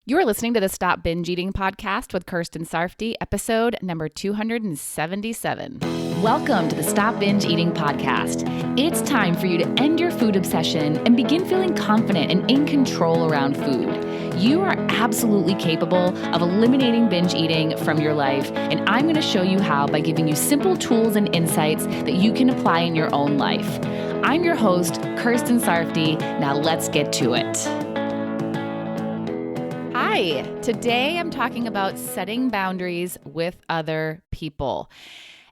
You are listening to the Stop Binge Eating podcast with Kirsten Sarfty, episode number 277. Welcome to the Stop Binge Eating podcast. It's time for you to end your food obsession and begin feeling confident and in control around food. You are absolutely capable of eliminating binge eating from your life, and I'm going to show you how by giving you simple tools and insights that you can apply in your own life. I'm your host, Kirsten Sarfty. Now let's get to it. Hi, today I'm talking about setting boundaries with other people.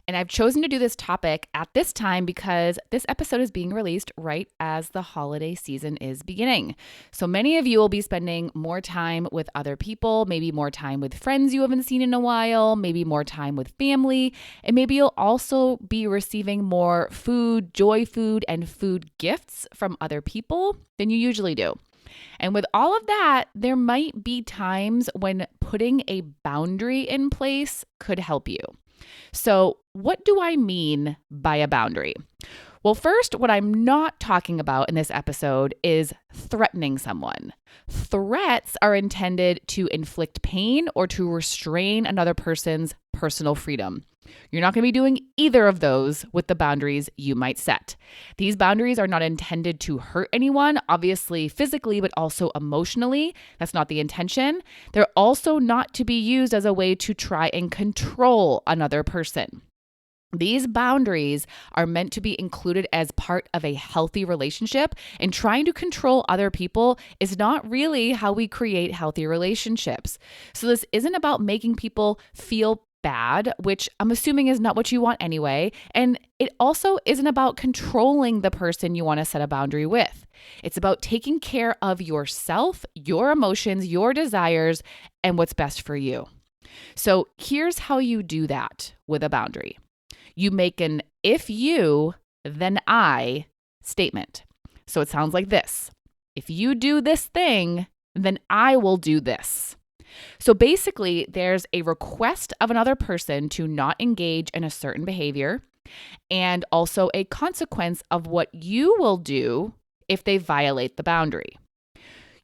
And I've chosen to do this topic at this time because this episode is being released right as the holiday season is beginning. So many of you will be spending more time with other people, maybe more time with friends you haven't seen in a while, maybe more time with family, and maybe you'll also be receiving more food, joy food, and food gifts from other people than you usually do. And with all of that, there might be times when putting a boundary in place could help you. So what do I mean by a boundary? Well, first, what I'm not talking about in this episode is threatening someone. Threats are intended to inflict pain or to restrain another person's personal freedom. You're not going to be doing either of those with the boundaries you might set. These boundaries are not intended to hurt anyone, obviously physically, but also emotionally. That's not the intention. They're also not to be used as a way to try and control another person. These boundaries are meant to be included as part of a healthy relationship, and trying to control other people is not really how we create healthy relationships. So this isn't about making people feel bad, which I'm assuming is not what you want anyway. And it also isn't about controlling the person you want to set a boundary with. It's about taking care of yourself, your emotions, your desires, and what's best for you. So here's how you do that with a boundary. You make an if you, then I statement. So it sounds like this. If you do this thing, then I will do this. So basically, there's a request of another person to not engage in a certain behavior, and also a consequence of what you will do if they violate the boundary.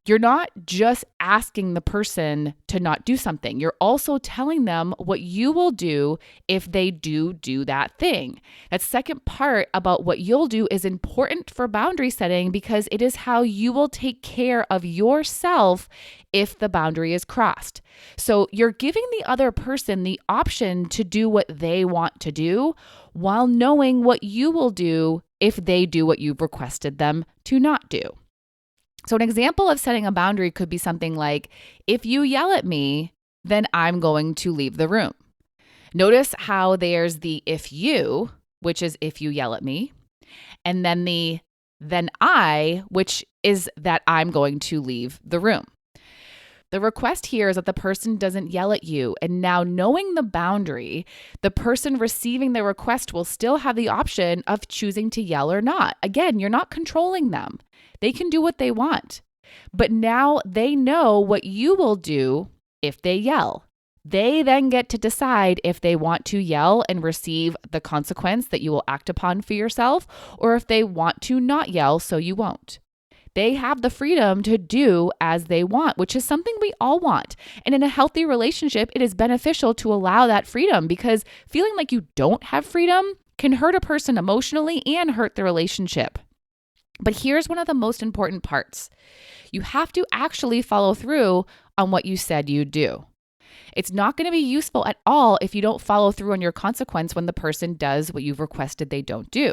You're not just asking the person to not do something. You're also telling them what you will do if they do that thing. That second part about what you'll do is important for boundary setting because it is how you will take care of yourself if the boundary is crossed. So you're giving the other person the option to do what they want to do while knowing what you will do if they do what you've requested them to not do. So an example of setting a boundary could be something like, if you yell at me, then I'm going to leave the room. Notice how there's the if you, which is if you yell at me, and then the then I, which is that I'm going to leave the room. The request here is that the person doesn't yell at you. And now knowing the boundary, the person receiving the request will still have the option of choosing to yell or not. Again, you're not controlling them. They can do what they want. But now they know what you will do if they yell. They then get to decide if they want to yell and receive the consequence that you will act upon for yourself, or if they want to not yell so you won't. They have the freedom to do as they want, which is something we all want. And in a healthy relationship, it is beneficial to allow that freedom because feeling like you don't have freedom can hurt a person emotionally and hurt the relationship. But here's one of the most important parts. You have to actually follow through on what you said you'd do. It's not going to be useful at all if you don't follow through on your consequence when the person does what you've requested they don't do.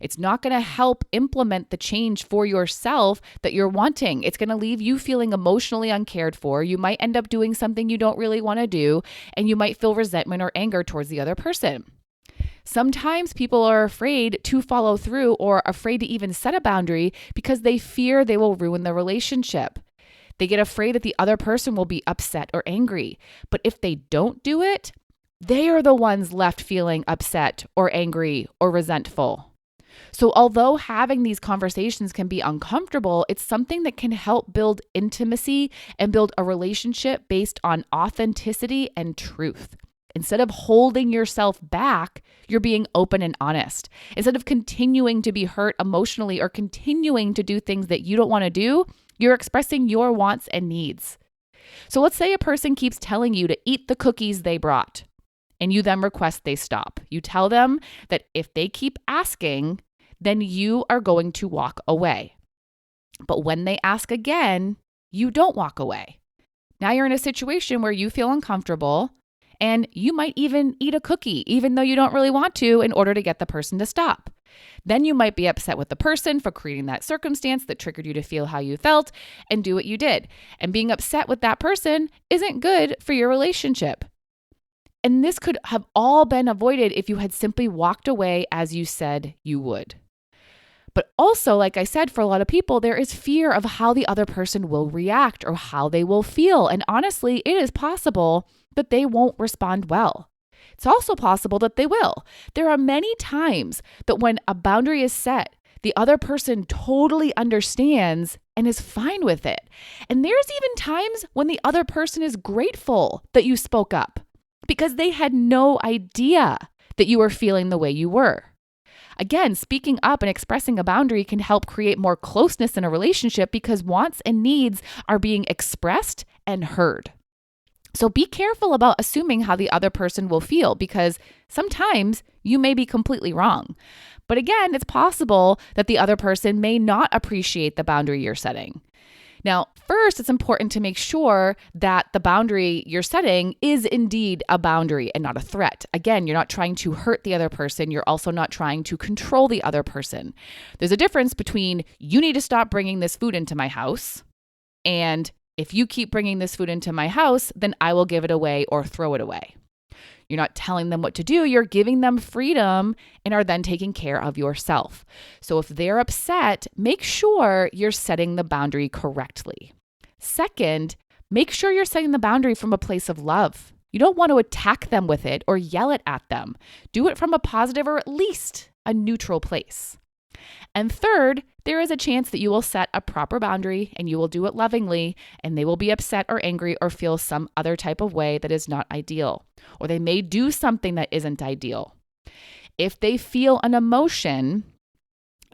It's not going to help implement the change for yourself that you're wanting. It's going to leave you feeling emotionally uncared for. You might end up doing something you don't really want to do, and you might feel resentment or anger towards the other person. Sometimes people are afraid to follow through or afraid to even set a boundary because they fear they will ruin the relationship. They get afraid that the other person will be upset or angry. But if they don't do it, they are the ones left feeling upset or angry or resentful. So although having these conversations can be uncomfortable, it's something that can help build intimacy and build a relationship based on authenticity and truth. Instead of holding yourself back, you're being open and honest. Instead of continuing to be hurt emotionally or continuing to do things that you don't want to do, you're expressing your wants and needs. So let's say a person keeps telling you to eat the cookies they brought, and you then request they stop. You tell them that if they keep asking, then you are going to walk away. But when they ask again, you don't walk away. Now you're in a situation where you feel uncomfortable, and you might even eat a cookie, even though you don't really want to, in order to get the person to stop. Then you might be upset with the person for creating that circumstance that triggered you to feel how you felt and do what you did. And being upset with that person isn't good for your relationship. And this could have all been avoided if you had simply walked away as you said you would. But also, like I said, for a lot of people, there is fear of how the other person will react or how they will feel. And honestly, it is possible that they won't respond well. It's also possible that they will. There are many times that when a boundary is set, the other person totally understands and is fine with it. And there's even times when the other person is grateful that you spoke up because they had no idea that you were feeling the way you were. Again, speaking up and expressing a boundary can help create more closeness in a relationship because wants and needs are being expressed and heard. So be careful about assuming how the other person will feel because sometimes you may be completely wrong. But again, it's possible that the other person may not appreciate the boundary you're setting. Now, first, it's important to make sure that the boundary you're setting is indeed a boundary and not a threat. Again, you're not trying to hurt the other person. You're also not trying to control the other person. There's a difference between you need to stop bringing this food into my house and if you keep bringing this food into my house, then I will give it away or throw it away. You're not telling them what to do. You're giving them freedom and are then taking care of yourself. So if they're upset, make sure you're setting the boundary correctly. Second, make sure you're setting the boundary from a place of love. You don't want to attack them with it or yell it at them. Do it from a positive or at least a neutral place. And third, there is a chance that you will set a proper boundary and you will do it lovingly and they will be upset or angry or feel some other type of way that is not ideal. Or they may do something that isn't ideal. If they feel an emotion,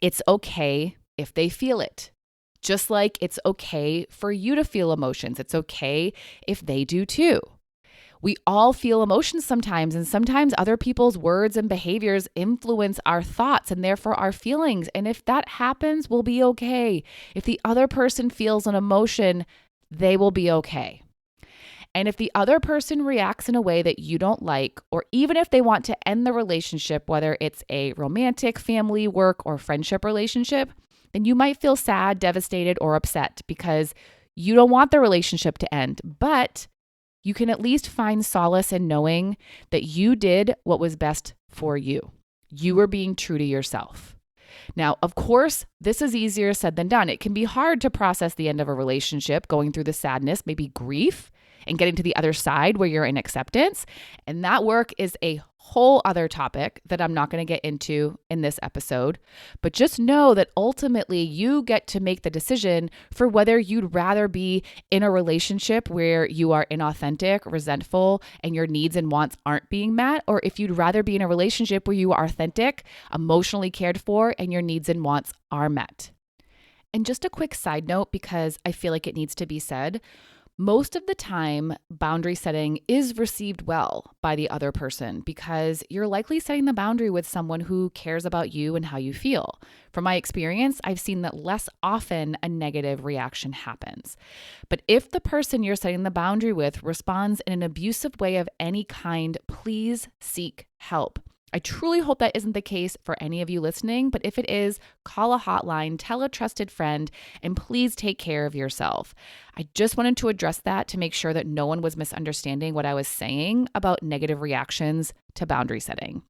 it's okay if they feel it. Just like it's okay for you to feel emotions. It's okay if they do too. We all feel emotions sometimes, and sometimes other people's words and behaviors influence our thoughts and therefore our feelings. And if that happens, we'll be okay. If the other person feels an emotion, they will be okay. And if the other person reacts in a way that you don't like, or even if they want to end the relationship, whether it's a romantic, family, work, or friendship relationship, then you might feel sad, devastated, or upset because you don't want the relationship to end. But you can at least find solace in knowing that you did what was best for you. You were being true to yourself. Now, of course, this is easier said than done. It can be hard to process the end of a relationship, going through the sadness, maybe grief, and getting to the other side where you're in acceptance. And that work is a whole other topic that I'm not going to get into in this episode. But just know that ultimately you get to make the decision for whether you'd rather be in a relationship where you are inauthentic, resentful, and your needs and wants aren't being met, or if you'd rather be in a relationship where you are authentic, emotionally cared for, and your needs and wants are met. And just a quick side note, because I feel like it needs to be said, most of the time, boundary setting is received well by the other person because you're likely setting the boundary with someone who cares about you and how you feel. From my experience, I've seen that less often a negative reaction happens. But if the person you're setting the boundary with responds in an abusive way of any kind, please seek help. I truly hope that isn't the case for any of you listening, but if it is, call a hotline, tell a trusted friend, and please take care of yourself. I just wanted to address that to make sure that no one was misunderstanding what I was saying about negative reactions to boundary setting.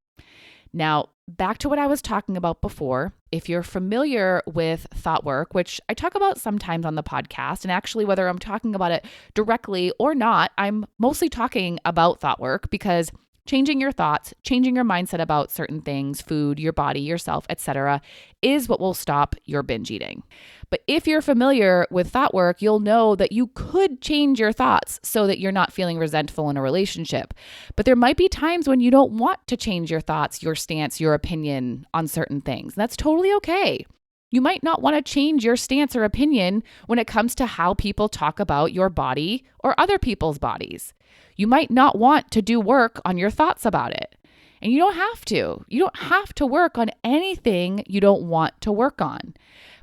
Now, back to what I was talking about before. If you're familiar with thought work, which I talk about sometimes on the podcast, and actually whether I'm talking about it directly or not, I'm mostly talking about thought work because changing your thoughts, changing your mindset about certain things, food, your body, yourself, etc., is what will stop your binge eating. But if you're familiar with thought work, you'll know that you could change your thoughts so that you're not feeling resentful in a relationship. But there might be times when you don't want to change your thoughts, your stance, your opinion on certain things. That's totally okay. You might not want to change your stance or opinion when it comes to how people talk about your body or other people's bodies. You might not want to do work on your thoughts about it. And you don't have to. You don't have to work on anything you don't want to work on.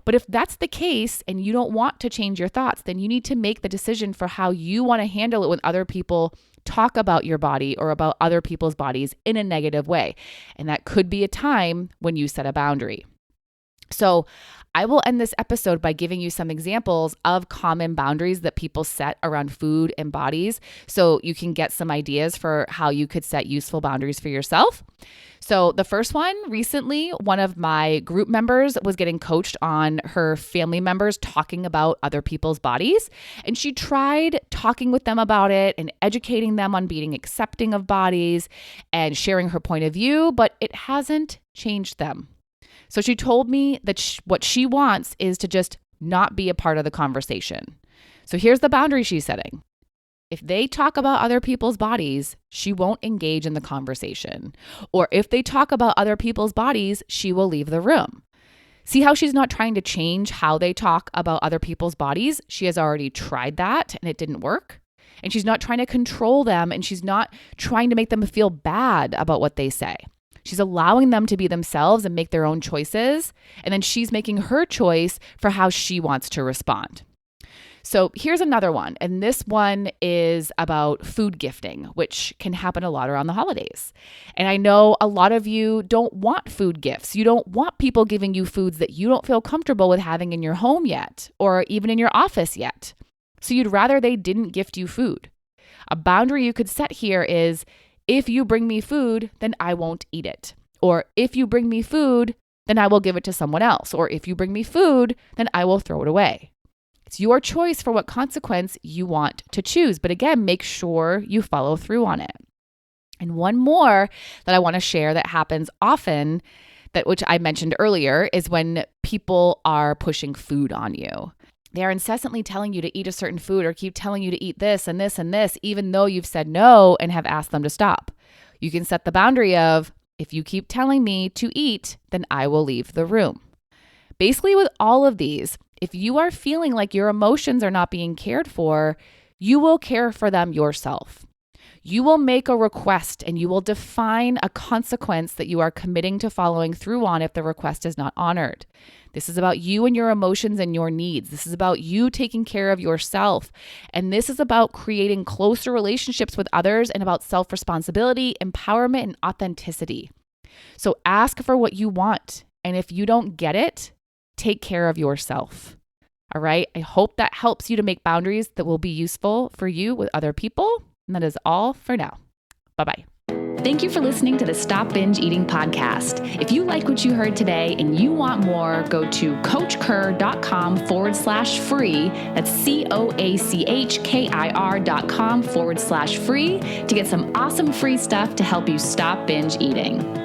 But if that's the case and you don't want to change your thoughts, then you need to make the decision for how you want to handle it when other people talk about your body or about other people's bodies in a negative way. And that could be a time when you set a boundary. So I will end this episode by giving you some examples of common boundaries that people set around food and bodies, so you can get some ideas for how you could set useful boundaries for yourself. So the first one, recently, one of my group members was getting coached on her family members talking about other people's bodies. And she tried talking with them about it and educating them on being accepting of bodies and sharing her point of view, but it hasn't changed them. So she told me that what she wants is to just not be a part of the conversation. So here's the boundary she's setting. If they talk about other people's bodies, she won't engage in the conversation. Or if they talk about other people's bodies, she will leave the room. See how she's not trying to change how they talk about other people's bodies? She has already tried that and it didn't work. And she's not trying to control them, and she's not trying to make them feel bad about what they say. She's allowing them to be themselves and make their own choices. And then she's making her choice for how she wants to respond. So here's another one. And this one is about food gifting, which can happen a lot around the holidays. And I know a lot of you don't want food gifts. You don't want people giving you foods that you don't feel comfortable with having in your home yet, or even in your office yet. So you'd rather they didn't gift you food. A boundary you could set here is, if you bring me food, then I won't eat it. Or if you bring me food, then I will give it to someone else. Or if you bring me food, then I will throw it away. It's your choice for what consequence you want to choose. But again, make sure you follow through on it. And one more that I want to share that happens often, which I mentioned earlier, is when people are pushing food on you. They are incessantly telling you to eat a certain food or keep telling you to eat this and this and this, even though you've said no and have asked them to stop. You can set the boundary of, if you keep telling me to eat, then I will leave the room. Basically, with all of these, if you are feeling like your emotions are not being cared for, you will care for them yourself. You will make a request and you will define a consequence that you are committing to following through on if the request is not honored. This is about you and your emotions and your needs. This is about you taking care of yourself. And this is about creating closer relationships with others and about self-responsibility, empowerment, and authenticity. So ask for what you want. And if you don't get it, take care of yourself. All right. I hope that helps you to make boundaries that will be useful for you with other people. And that is all for now. Bye-bye. Thank you for listening to the Stop Binge Eating podcast. If you like what you heard today and you want more, go to coachkir.com/free. That's COACHKIR.com/free to get some awesome free stuff to help you stop binge eating.